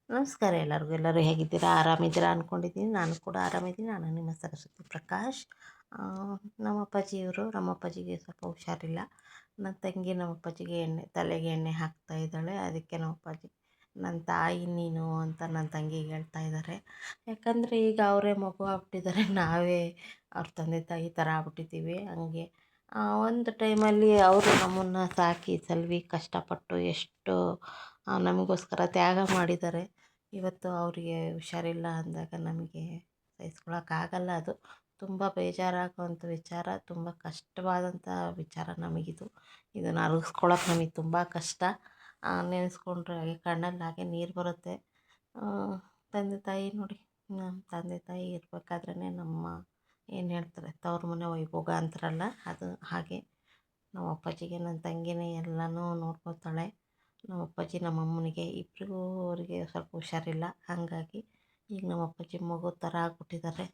ನಮಸ್ಕಾರ ಎಲ್ಲರಿಗೂ. ಎಲ್ಲರೂ ಹೇಗಿದ್ದೀರಾ? ಆರಾಮಿದ್ದೀರಾ ಅಂದ್ಕೊಂಡಿದ್ದೀನಿ. ನಾನು ಕೂಡ ಆರಾಮಿದ್ದೀನಿ. ನಾನು ನಿಮ್ಮ ಸರಸ್ವತಿ ಪ್ರಕಾಶ್. ಆ, ನಮ್ಮ ಅಪ್ಪಾಜಿಗೆ ಸ್ವಲ್ಪ ಹುಷಾರಿಲ್ಲ. ನನ್ನ ತಂಗಿ ನಮ್ಮ ಅಪ್ಪಾಜಿಗೆ ತಲೆಗೆ ಎಣ್ಣೆ ಹಾಕ್ತಾ ಇದ್ದಾಳೆ. ಅದಕ್ಕೆ ನಮ್ಮ ಅಪ್ಪಾಜಿ ನನ್ನ ತಾಯಿ ನೀನು ಅಂತ ನನ್ನ ತಂಗಿಗೆ ಹೇಳ್ತಾ ಇದ್ದಾರೆ. ಯಾಕಂದರೆ ಈಗ ಅವರೇ ಮಗು ಆಗ್ಬಿಟ್ಟಿದ್ದಾರೆ, ನಾವೇ ಅವ್ರ ತಂದೆ ತಾಯಿ ಥರ ಆಗ್ಬಿಟ್ಟಿದ್ದೀವಿ. ಹಂಗೆ ಒಂದು ಟೈಮಲ್ಲಿ ಅವರು ನಮ್ಮನ್ನು ಸಾಕಿ ಸಲುವಿ ಕಷ್ಟಪಟ್ಟು ಎಷ್ಟು ನಮಗೋಸ್ಕರ ತ್ಯಾಗ ಮಾಡಿದ್ದಾರೆ. ಇವತ್ತು ಅವರಿಗೆ ಹುಷಾರಿಲ್ಲ ಅಂದಾಗ ನಮಗೆ ಸಹಿಸ್ಕೊಳಕ್ಕಾಗಲ್ಲ. ಅದು ತುಂಬ ಬೇಜಾರಾಗುವಂಥ ವಿಚಾರ, ತುಂಬ ಕಷ್ಟವಾದಂಥ ವಿಚಾರ ನಮಗಿದು. ಇದನ್ನು ಅರಗಿಸ್ಕೊಳಕ್ಕೆ ನಮಗೆ ತುಂಬ ಕಷ್ಟ. ನೆನೆಸ್ಕೊಂಡ್ರೆ ಹಾಗೆ ಕಣ್ಣಲ್ಲಿ ಹಾಗೆ ನೀರು ಬರುತ್ತೆ. ತಂದೆ ತಾಯಿ ನೋಡಿ, ನಮ್ಮ ತಂದೆ ತಾಯಿ ಇರಬೇಕಾದ್ರೇ ನಮ್ಮ ಏನು ಹೇಳ್ತಾರೆ, ತವ್ರ ಮನೆ ವೈಭೋಗ ಅಂತಾರಲ್ಲ, ಅದು ಹಾಗೆ. ನಮ್ಮ ಅಪ್ಪಾಜಿಗೆ ನನ್ನ ತಂಗಿನೇ ಎಲ್ಲನೂ ನೋಡ್ಕೊತಾಳೆ. ನಮ್ಮ ಅಪ್ಪಾಜಿ ನಮ್ಮ ಅಮ್ಮನಿಗೆ ಇಬ್ಬರಿಗೂ ಅವರಿಗೆ ಸ್ವಲ್ಪ ಹುಷಾರಿಲ್ಲ. ಹಾಗಾಗಿ ಈಗ ನಮ್ಮ ಅಪ್ಪಾಜಿ ಮಗು ಥರ ಆಗ್ಬಿಟ್ಟಿದ್ದಾರೆ.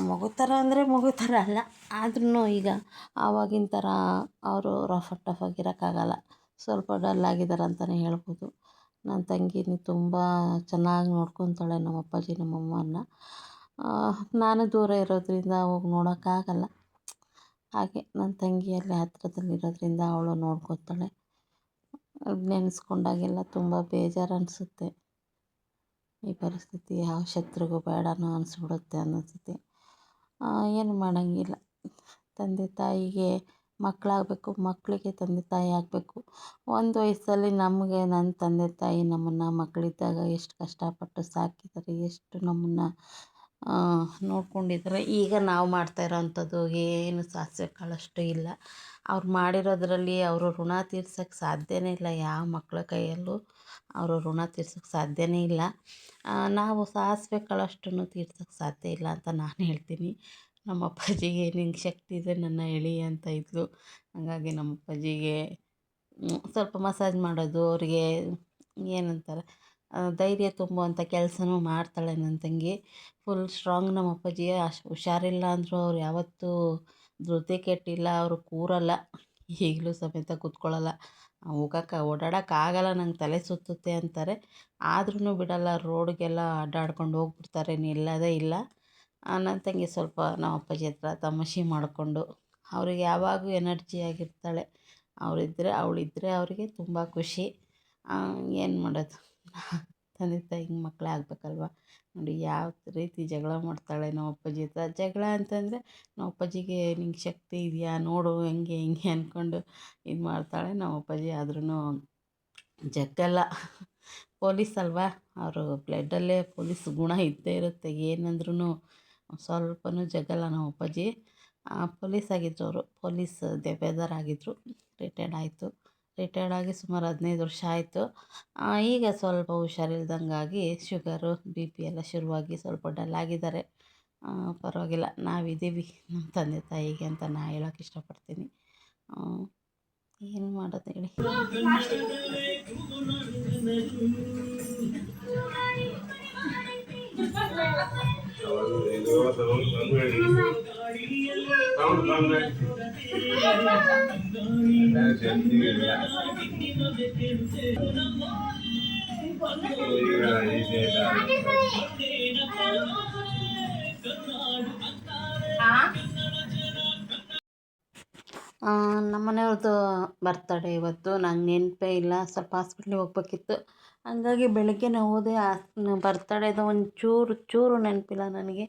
ಮಗು ಥರ ಅಂದರೆ ಮಗು ಥರ ಅಲ್ಲ, ಆದ್ರೂ ಈಗ ಆವಾಗಿನ ಥರ ಅವರು ರಫ್ ಆ್ಯಂಡ್ ಟಫ್ ಆಗಿರೋಕ್ಕಾಗಲ್ಲ. ಸ್ವಲ್ಪ ಡಲ್ ಆಗಿದ್ದಾರೆ ಅಂತಲೇ ಹೇಳ್ಬೋದು. ನನ್ನ ತಂಗಿನ ತುಂಬ ಚೆನ್ನಾಗಿ ನೋಡ್ಕೊತಾಳೆ ನಮ್ಮ ಅಪ್ಪಾಜಿ ನಮ್ಮ ಅಮ್ಮನ್ನ. ನಾನು ದೂರ ಇರೋದ್ರಿಂದ ಹೋಗಿ ನೋಡೋಕ್ಕಾಗಲ್ಲ. ಹಾಗೆ ನನ್ನ ತಂಗಿಯಲ್ಲಿ ಹತ್ರದಲ್ಲಿರೋದ್ರಿಂದ ಅವಳು ನೋಡ್ಕೊತಾಳೆ. ನೆನೆಸ್ಕೊಂಡಾಗೆಲ್ಲ ತುಂಬ ಬೇಜಾರು ಅನಿಸುತ್ತೆ. ಈ ಪರಿಸ್ಥಿತಿ ಯಾವ ಶತ್ರುಗೂ ಬೇಡನೋ ಅನಿಸ್ಬಿಡುತ್ತೆ ಅನ್ನಿಸುತ್ತೆ. ಏನು ಮಾಡೋಂಗಿಲ್ಲ. ತಂದೆ ತಾಯಿಗೆ ಮಕ್ಕಳಾಗಬೇಕು, ಮಕ್ಕಳಿಗೆ ತಂದೆ ತಾಯಿ ಆಗಬೇಕು. ಒಂದು ವಯಸ್ಸಲ್ಲಿ ನಮಗೆ ನನ್ನ ತಂದೆ ತಾಯಿ ನಮ್ಮನ್ನು ಮಕ್ಕಳಿದ್ದಾಗ ಎಷ್ಟು ಕಷ್ಟಪಟ್ಟು ಸಾಕಿದ್ದಾರೆ, ಎಷ್ಟು ನಮ್ಮನ್ನು ನೋಡ್ಕೊಂಡಿದ್ದಾರೆ. ಈಗ ನಾವು ಮಾಡ್ತಾ ಇರೋವಂಥದ್ದು ಏನು ಸಾಸಿವೆ ಕಾಳಷ್ಟು ಇಲ್ಲ. ಅವ್ರು ಮಾಡಿರೋದ್ರಲ್ಲಿ ಅವರು ಋಣ ತೀರ್ಸೋಕ್ಕೆ ಸಾಧ್ಯವೇ ಇಲ್ಲ. ಯಾವ ಮಕ್ಕಳ ಕೈಯಲ್ಲೂ ಅವರು ಋಣ ತೀರ್ಸೋಕ್ಕೆ ಸಾಧ್ಯವೇ ಇಲ್ಲ. ನಾವು ಸಾಸಿವೆ ಕಾಳಷ್ಟನ್ನು ತೀರ್ಸೋಕ್ಕೆ ಸಾಧ್ಯ ಇಲ್ಲ ಅಂತ ನಾನು ಹೇಳ್ತೀನಿ. ನಮ್ಮ ಅಪ್ಪಾಜಿಗೆ ನಿಂಗೆ ಶಕ್ತಿ ಇದೆ ನನ್ನ ಎಳಿ ಅಂತ ಇದ್ಲು. ಹಾಗಾಗಿ ನಮ್ಮ ಅಪ್ಪಾಜಿಗೆ ಸ್ವಲ್ಪ ಮಸಾಜ್ ಮಾಡೋದು, ಅವ್ರಿಗೆ ಏನಂತಾರೆ ಧೈರ್ಯ ತುಂಬುವಂಥ ಕೆಲಸನೂ ಮಾಡ್ತಾಳೆ ನನ್ನ ತಂಗಿ. ಫುಲ್ ಸ್ಟ್ರಾಂಗ್ ನಮ್ಮ ಅಪ್ಪಾಜಿ. ಅಷ್ಟು ಹುಷಾರಿಲ್ಲ ಅಂದರೂ ಅವ್ರು ಯಾವತ್ತೂ ಧೃತಿ ಕೆಟ್ಟಿಲ್ಲ. ಅವರು ಕೂರಲ್ಲ, ಈಗಲೂ ಸಮೇತ ಕೂತ್ಕೊಳ್ಳಲ್ಲ. ಓಡಾಡೋಕ್ಕಾಗಲ್ಲ, ನಂಗೆ ತಲೆ ಸುತ್ತುತ್ತೆ ಅಂತಾರೆ. ಆದ್ರೂ ಬಿಡಲ್ಲ, ರೋಡ್ಗೆಲ್ಲ ಅಡ್ಡಾಡ್ಕೊಂಡು ಹೋಗ್ಬಿಡ್ತಾರೆ, ನಿಲ್ಲೋದೇ ಇಲ್ಲ. ನನ್ನ ತಂಗಿ ಸ್ವಲ್ಪ ನಮ್ಮ ಅಪ್ಪಾಜಿ ಹತ್ರ ತಮಾಷೆ ಮಾಡಿಕೊಂಡು ಅವ್ರಿಗೆ ಯಾವಾಗೂ ಎನರ್ಜಿ ಆಗಿರ್ತಾಳೆ. ಅವಳಿದ್ದರೆ ಅವರಿಗೆ ತುಂಬ ಖುಷಿ. ಏನು ಮಾಡೋದು, ತಂದೆ ತಾಯಿಗೆ ಮಕ್ಕಳೇ ಆಗಬೇಕಲ್ವ. ನೋಡಿ ಯಾವ ರೀತಿ ಜಗಳ ಮಾಡ್ತಾಳೆ ನಮ್ಮ ಅಪ್ಪಾಜಿ ಹತ್ರ. ಜಗಳ ಅಂತಂದರೆ ನಮ್ಮ ಅಪ್ಪಾಜಿಗೆ ನಿಂಗೆ ಶಕ್ತಿ ಇದೆಯಾ ನೋಡು, ಹೆಂಗೆ ಹಿಂಗೆ ಅಂದ್ಕೊಂಡು ಇದು ಮಾಡ್ತಾಳೆ ನಮ್ಮ ಅಪ್ಪಾಜಿ. ಆದ್ರೂ ಜಗ್ಗಲ್ಲ. ಪೊಲೀಸ್ ಅಲ್ವಾ, ಅವರು ಬ್ಲಡ್ಡಲ್ಲೇ ಪೊಲೀಸ್ ಗುಣ ಇದ್ದೇ ಇರುತ್ತೆ. ಏನಂದ್ರೂ ಸ್ವಲ್ಪನೂ ಜಗ್ಗಲ್ಲ ನಮ್ಮ ಅಪ್ಪಾಜಿ. ಪೊಲೀಸ್ ಆಗಿದ್ದರು ಅವರು, ಪೊಲೀಸ್ ದೆಬ್ಬೇದಾರ್ ಆಗಿದ್ದರು. ರಿಟೈರ್ಡ್ ಆಯಿತು. ರಿಟೈರ್ಡ್ ಆಗಿ ಸುಮಾರು 15 ವರ್ಷ ಆಯಿತು. ಈಗ ಸ್ವಲ್ಪ ಹುಷಾರಿಲ್ದಂಗಾಗಿ ಶುಗರು ಬಿ ಪಿ ಎಲ್ಲ ಶುರುವಾಗಿ ಸ್ವಲ್ಪ ಡಲ್ ಆಗಿದ್ದಾರೆ. ಪರವಾಗಿಲ್ಲ, ನಾವಿದ್ದೀವಿ ನಮ್ಮ ತಂದೆ ತಾಯಿಗೆ ಅಂತ ನಾನು ಹೇಳೋಕ್ಕೆ ಇಷ್ಟಪಡ್ತೀನಿ. ಏನು ಮಾಡೋದು ಹೇಳಿ. ನಮ್ಮನೆಯವ್ರದ್ದು ಬರ್ತಡೇ ಇವತ್ತು. ನಂಗೆ ನೆನಪೇ ಇಲ್ಲ, ಸ್ವಲ್ಪ ಹಾಸ್ಪಿಟ್ಲಿಗೆ ಹೋಗ್ಬೇಕಿತ್ತು. ಹಂಗಾಗಿ ಬೆಳಗ್ಗೆನೇ ಹೋದೆ. ಬರ್ತಡೇದು ಚೂರು ನೆನಪಿಲ್ಲ ನನಗೆ.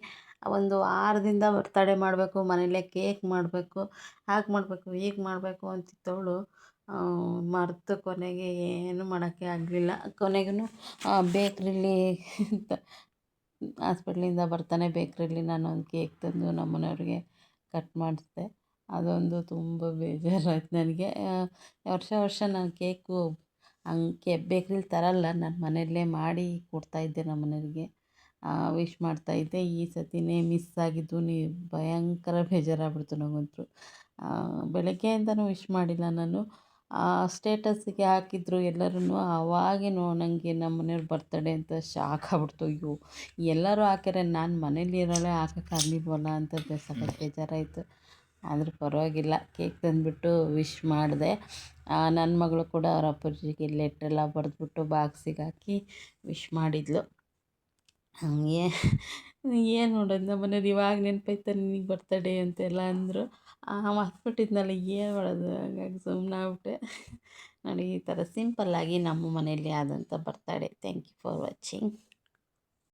ಒಂದು ವಾರದಿಂದ ಬರ್ತಡೇ ಮಾಡಬೇಕು, ಮನೇಲೇ ಕೇಕ್ ಮಾಡಬೇಕು, ಹಾಗೆ ಮಾಡಬೇಕು ಹೀಗೆ ಮಾಡಬೇಕು ಅಂತಿದ್ದವಳು ಮರೆತು ಕೊನೆಗೆ ಏನೂ ಮಾಡೋಕ್ಕೆ ಆಗಲಿಲ್ಲ. ಕೊನೆಗೂ ಬೇಕ್ರಿಲಿ ಹಾಸ್ಪಿಟ್ಲಿಂದ ಬರ್ತಾನೆ ಬೇಕ್ರಿಲಿ ನಾನೊಂದು ಕೇಕ್ ತಂದು ನಮ್ಮನೆಯವ್ರಿಗೆ ಕಟ್ ಮಾಡಿಸ್ದೆ. ಅದೊಂದು ತುಂಬ ಬೇಜಾರಾಯ್ತು ನನಗೆ. ವರ್ಷ ನಾನು ಕೇಕು ಹಂಗೆ ಬೇಕ್ರಿಲಿ ತರಲ್ಲ, ನಾನು ಮನೆಯಲ್ಲೇ ಮಾಡಿ ಕೊಡ್ತಾಯಿದ್ದೆ ನಮ್ಮನೆಯವ್ರಿಗೆ, ವಿಶ್ ಮಾಡ್ತಾಯಿದ್ದೆ. ಈ ಸತಿನೇ ಮಿಸ್ ಆಗಿದ್ದು ಭಯಂಕರ ಬೇಜಾರಾಗ್ಬಿಡ್ತು ನನಗಂತೂ. ಬೆಳಗ್ಗೆಯಿಂದನೂ ವಿಶ್ ಮಾಡಿಲ್ಲ ನಾನು. ಸ್ಟೇಟಸ್ಸಿಗೆ ಹಾಕಿದ್ರು ಎಲ್ಲರೂ. ಆವಾಗೇ ನನಗೆ ನಮ್ಮ ಮನೆಯವ್ರ ಬರ್ತಡೇ ಅಂತ ಶಾಕ್ ಆಗ್ಬಿಡ್ತು. ಅಯ್ಯೋ, ಎಲ್ಲರೂ ಹಾಕ್ಯಾರೆ, ನಾನು ಮನೇಲಿ ಇರೋಳೆ ಹಾಕೋಕ್ಕಾಗಲಿಲ್ವಲ್ಲ ಅಂತ ಸಖತ್ ಬೇಜಾರಾಯಿತು. ಆದರೂ ಪರವಾಗಿಲ್ಲ ಕೇಕ್ ತಂದುಬಿಟ್ಟು ವಿಶ್ ಮಾಡಿದೆ. ನನ್ನ ಮಗಳು ಕೂಡ ಅವ್ರ ಅಪ್ಪಾಜಿಗೆ ಲೆಟ್ರೆಲ್ಲ ಬರೆದ್ಬಿಟ್ಟು ಬಾಕ್ಸಿಗೆ ಹಾಕಿ ವಿಶ್ ಮಾಡಿದ್ಲು. ಹಂಗೆ ಏನು ಮಾಡೋದು ನಮ್ಮ ಮನೇಲಿ ಇವಾಗ ನೆನಪಾಯ್ತಾ ನಿನಗೆ ಬರ್ತಡೇ ಅಂತೆಲ್ಲ ಅಂದರು. ಮರ್ತ್ಬಿಟ್ಟಿದ್ನಲ್ಲ ಏನು ಮಾಡೋದು, ಹಾಗಾಗಿ ಸುಮ್ಮನಾಗ್ಬಿಟ್ಟೆ. ನೋಡಿ ಈ ಥರ ಸಿಂಪಲ್ಲಾಗಿ ನಮ್ಮ ಮನೆಯಲ್ಲಿ ಆದಂಥ birthday. Thank you for watching.